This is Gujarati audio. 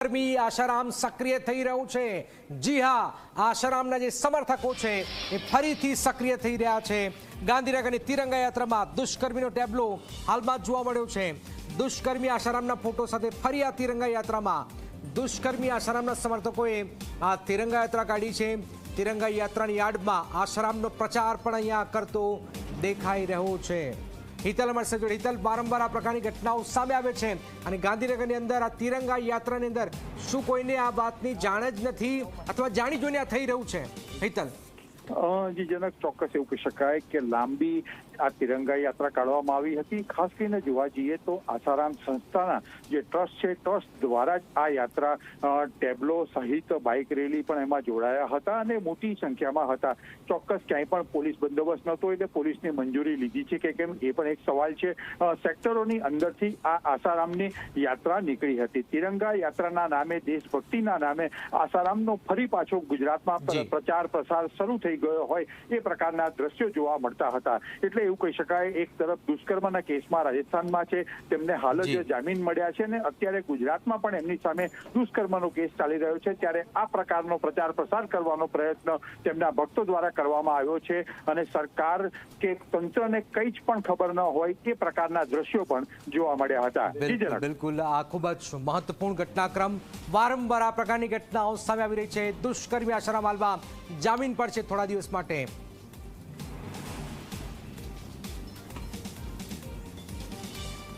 દુષ્કર્મી આશારામ સક્રિય થઈ રહ્યું છે। જી હા, આશારામના જે સમર્થકો છે એ ફરીથી સક્રિય થઈ રહ્યા છે। ગાંધીનગરની તિરંગા યાત્રામાં દુષ્કર્મીનો ટેબ્લો હાલમાં જોવા મળ્યો છે। દુષ્કર્મી આશારામના ફોટો સાથે ફરી આ તિરંગા યાત્રામાં દુષ્કર્મી આશારામના સમર્થકોએ આ તિરંગા યાત્રા કાઢી છે। તિરંગા યાત્રાની યાર્ડમાં આશારામનો પ્રચાર પણ અહીંયા કરતો દેખાઈ રહ્યો છે। હિતલ મળશે જો હિતલ, વારંવાર આ પ્રકારની ઘટનાઓ સામે આવે છે અને ગાંધીનગરની અંદર આ તિરંગા યાત્રાની અંદર શું કોઈને આ વાતની જાણ જ નથી અથવા જાણી જોઈને આ થઈ રહ્યું છે? હિતલ જી જનક, ચોક્કસ એવું કહી શકાય કે લાંબી આ તિરંગા યાત્રા કાઢવામાં આવી હતી। ખાસ કરીને જોવા જઈએ તો આશારામ સંસ્થાના જે ટ્રસ્ટ છે, ટ્રસ્ટ દ્વારા જ આ યાત્રા ટેબ્લો સહિત બાઇક રેલી પણ એમાં જોડાયા હતા અને મોટી સંખ્યામાં હતા। ચોક્કસ ક્યાંય પણ પોલીસ બંદોબસ્ત નહોતો એટલે પોલીસની મંજૂરી લીધી છે કે કેમ એ પણ એક સવાલ છે। સેક્ટરોની અંદરથી આ આશારામની યાત્રા નીકળી હતી। તિરંગા યાત્રાના નામે, દેશભક્તિના નામે આશારામનો ફરી પાછો ગુજરાતમાં પ્રચાર પ્રસાર શરૂ થઈ ગયો હોય એ પ્રકારના દ્રશ્યો જોવા મળતા હતા। એટલે એવું કહી શકાય, એક તરફ દુષ્કર્મના કેસમાં રાજસ્થાનમાં છે, તેમને હાલ જ જામીન મળ્યા છે અને અત્યારે ગુજરાતમાં પણ એમની સામે દુષ્કર્મનો કેસ ચાલી રહ્યો છે। ત્યારે આ પ્રકારનો પ્રચાર પ્રસાર કરવાનો પ્રયત્ન તેમના ભક્તો દ્વારા કરવામાં આવ્યો છે અને સરકાર કે તંત્રને કંઈ જ પણ ખબર ન હોય એ પ્રકારના દ્રશ્યો પણ જોવા મળ્યા હતા। બિલકુલ, આ ખૂબ જ મહત્વપૂર્ણ ઘટનાક્રમ। વારંવાર આ પ્રકારની ઘટનાઓ સામે આવી રહી છે। દુષ્કર્મી આશારામ હાલમાં જામીન પર છે થોડા દિવસ માટે।